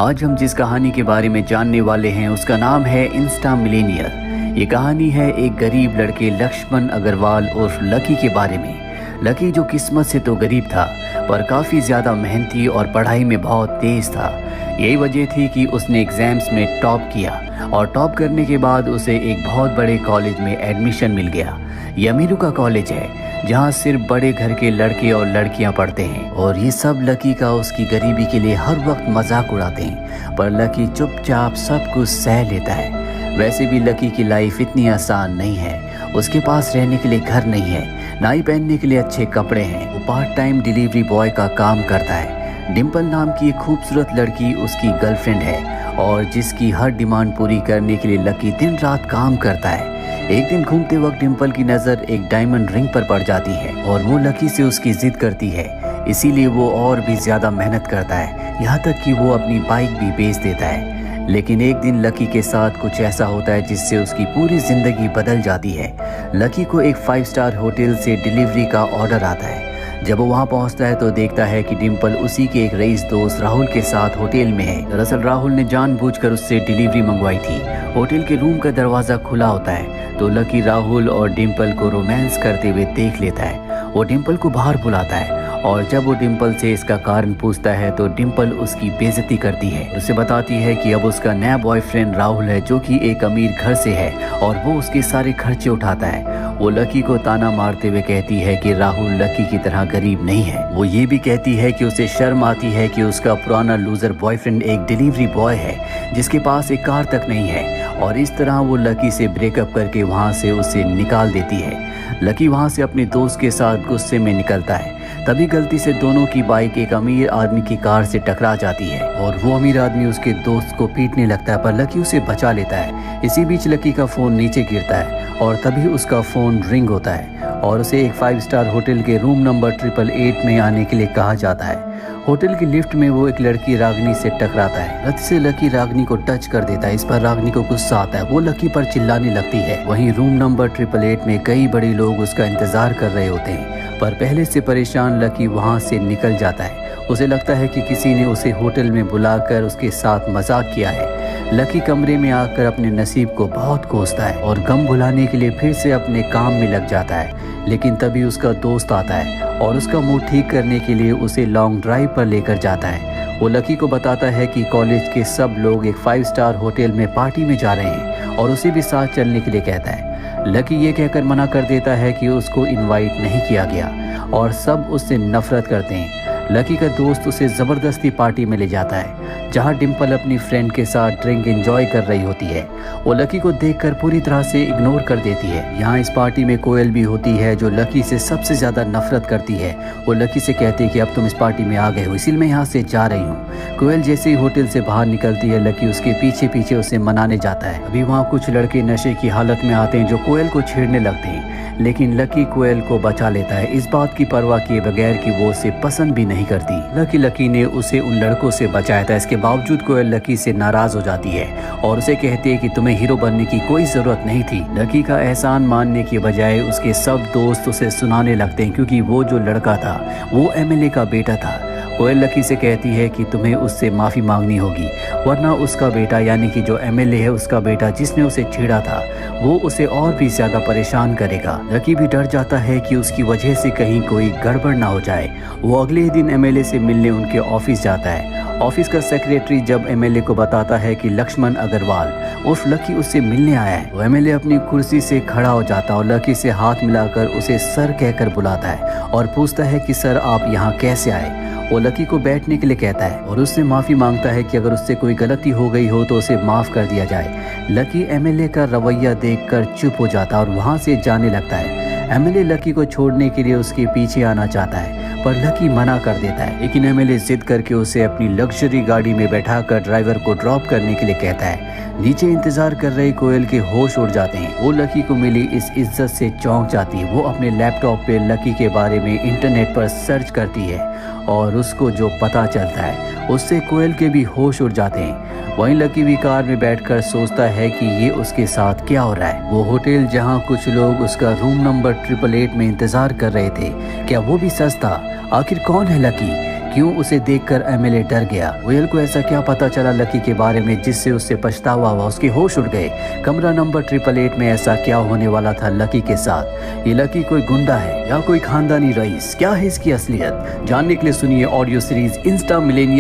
आज हम जिस कहानी के बारे में जानने वाले हैं उसका नाम है इंस्टा मिलेनियर। ये कहानी है एक गरीब लड़के लक्ष्मण अग्रवाल उर्फ लकी के बारे में। लकी जो किस्मत से तो गरीब था पर काफ़ी ज़्यादा मेहनती और पढ़ाई में बहुत तेज़ था। यही वजह थी कि उसने एग्ज़ाम्स में टॉप किया और टॉप करने के बाद उसे एक बहुत बड़े कॉलेज में एडमिशन मिल गया। ये अमीरों का कॉलेज है जहाँ सिर्फ बड़े घर के लड़के और लड़कियाँ पढ़ते हैं और ये सब लकी का उसकी गरीबी के लिए हर वक्त मजाक उड़ाते हैं, पर लकी चुपचाप सब कुछ सह लेता है। वैसे भी लकी की लाइफ इतनी आसान नहीं है। उसके पास रहने के लिए घर नहीं है, ना ही पहनने के लिए अच्छे कपड़े हैं। वो पार्ट टाइम डिलीवरी बॉय का काम करता है। डिम्पल नाम की एक खूबसूरत लड़की उसकी गर्लफ्रेंड है और जिसकी हर डिमांड पूरी करने के लिए लकी दिन रात काम करता है। एक दिन घूमते वक्त डिम्पल की नज़र एक डायमंड रिंग पर पड़ जाती है और वो लकी से उसकी जिद करती है, इसीलिए वो और भी ज़्यादा मेहनत करता है, यहाँ तक कि वो अपनी बाइक भी बेच देता है। लेकिन एक दिन लकी के साथ कुछ ऐसा होता है जिससे उसकी पूरी ज़िंदगी बदल जाती है। लकी को एक 5 स्टार होटल से डिलीवरी का ऑर्डर आता है। जब वो वहाँ पहुँचता है तो देखता है कि डिम्पल उसी के एक रईस दोस्त राहुल के साथ होटल में है। दरअसल राहुल ने जानबूझकर उससे डिलीवरी मंगवाई थी। होटल के रूम का दरवाज़ा खुला होता है तो लकी राहुल और डिम्पल को रोमांस करते हुए देख लेता है। वो डिम्पल को बाहर बुलाता है और जब वो डिम्पल से इसका कारण पूछता है तो डिम्पल उसकी बेइज्जती करती है। उसे बताती है कि अब उसका नया बॉयफ्रेंड राहुल है जो कि एक अमीर घर से है और वो उसके सारे खर्चे उठाता है। वो लकी को ताना मारते हुए कहती है कि राहुल लकी की तरह गरीब नहीं है। वो ये भी कहती है कि उसे शर्म आती है कि उसका पुराना लूजर बॉयफ्रेंड एक डिलीवरी बॉय है जिसके पास एक कार तक नहीं है, और इस तरह वो लकी से ब्रेकअप करके वहाँ से उसे निकाल देती है। लकी वहाँ से अपने दोस्त के साथ गुस्से में निकलता है। तभी गलती से दोनों की बाइक एक अमीर आदमी की कार से टकरा जाती है और वो अमीर आदमी उसके दोस्त को पीटने लगता है, पर लकी उसे बचा लेता है। इसी बीच लकी का फ़ोन नीचे गिरता है और तभी उसका फ़ोन रिंग होता है और उसे एक 5 स्टार होटल के रूम नंबर 888 में आने के लिए कहा जाता है। होटल की लिफ्ट में वो एक लड़की रागनी से टकराता है। गलती से लकी रागनी को टच कर देता है। इस पर रागनी को गुस्सा आता है। वो लकी पर चिल्लाने लगती है। वहीं रूम नंबर 888 में कई बड़े लोग उसका इंतजार कर रहे होते हैं, पर पहले से परेशान लकी वहां से निकल जाता है। उसे लगता है कि किसी ने उसे होटल में बुलाकर उसके साथ मजाक किया है। लकी कमरे में आकर अपने नसीब को बहुत कोसता है और गम भुलाने के लिए फिर से अपने काम में लग जाता है। लेकिन तभी उसका दोस्त आता है और उसका मूड ठीक करने के लिए उसे लॉन्ग ड्राइव पर लेकर जाता है। वो लकी को बताता है कि कॉलेज के सब लोग एक 5 स्टार होटल में पार्टी में जा रहे हैं और उसे भी साथ चलने के लिए कहता है। लकी ये कहकर मना कर देता है कि उसको इनवाइट नहीं किया गया और सब उससे नफरत करते हैं। लकी का दोस्त उसे ज़बरदस्ती पार्टी में ले जाता है जहां डिम्पल अपनी फ्रेंड के साथ ड्रिंक एंजॉय कर रही होती है। वो लकी को देखकर पूरी तरह से इग्नोर कर देती है। यहाँ इस पार्टी में कोयल भी होती है जो लकी से सबसे ज़्यादा नफरत करती है। वो लकी से कहती है कि अब तुम इस पार्टी में आ गए हो इसलिए मैं यहाँ से जा रही हूँ। कोयल जैसे ही होटल से बाहर निकलती है लकी उसके पीछे पीछे उसे मनाने जाता है। अभी वहाँ कुछ लड़के नशे की हालत में आते हैं जो कोयल को छेड़ने लगते हैं, लेकिन लकी कोयल को बचा लेता है, इस बात की परवाह किए बगैर कि वो उसे पसंद भी नहीं करती। लकी ने उसे उन लड़कों से बचाया था। इसके बावजूद कोयल लकी से नाराज हो जाती है और उसे कहती है कि तुम्हें हीरो बनने की कोई जरूरत नहीं थी। लकी का एहसान मानने की बजाय उसके सब दोस्त उसे सुनाने लगते हैं क्योंकि वो जो लड़का था वो एमएलए का बेटा था। कोयल लकी से कहती है कि तुम्हें उससे माफ़ी मांगनी होगी वरना उसका बेटा यानी कि जो एमएलए है उसका बेटा जिसने उसे छेड़ा था वो उसे और भी ज़्यादा परेशान करेगा। लकी भी डर जाता है कि उसकी वजह से कहीं कोई गड़बड़ ना हो जाए। वो अगले ही दिन एमएलए से मिलने उनके ऑफिस जाता है। ऑफिस का सेक्रेटरी जब एमएलए को बताता है कि लक्ष्मण अग्रवाल उर्फ लकी उससे मिलने आया है, वो एमएलए अपनी कुर्सी से खड़ा हो जाता है और लकी से हाथ मिलाकर उसे सर कहकर बुलाता है और पूछता है कि सर आप यहाँ कैसे आए। वो लकी को बैठने के लिए कहता है और उससे माफ़ी मांगता है कि अगर उससे कोई गलती हो गई हो तो उसे माफ़ कर दिया जाए। लकी एमएलए का रवैया देखकर चुप हो जाता है और वहाँ से जाने लगता है। एमएलए लकी को छोड़ने के लिए उसके पीछे आना चाहता है पर लकी मना कर देता है, लेकिन एमएलए जिद करके उसे अपनी लग्जरी गाड़ी में बैठाकर ड्राइवर को ड्रॉप करने के लिए कहता है। नीचे इंतजार कर रही कोयल के होश उड़ जाते हैं। वो लकी को मिली इस इज्जत से चौंक जाती है। वो अपने लैपटॉप पे लकी के बारे में इंटरनेट पर सर्च करती है और उसको जो पता चलता है उससे कोयल के भी होश उड़ जाते हैं। वहीं लकी भी कार में बैठकर सोचता है कि ये उसके साथ क्या हो रहा है। वो होटल जहां कुछ लोग उसका रूम नंबर 888 में इंतजार कर रहे थे, क्या वो भी सच था? आखिर कौन है लकी? क्यों उसे देखकर एमएलए डर गया? वोयल को ऐसा क्या पता चला लकी के बारे में जिससे उससे पछतावा हुआ, उसके होश उड़ गए? कमरा नंबर 888 में ऐसा क्या होने वाला था लकी के साथ? ये लकी कोई गुंडा है या कोई खानदानी रईस? क्या है इसकी असलियत? जानने के लिए सुनिए ऑडियो सीरीज इंस्टा मिलेनियर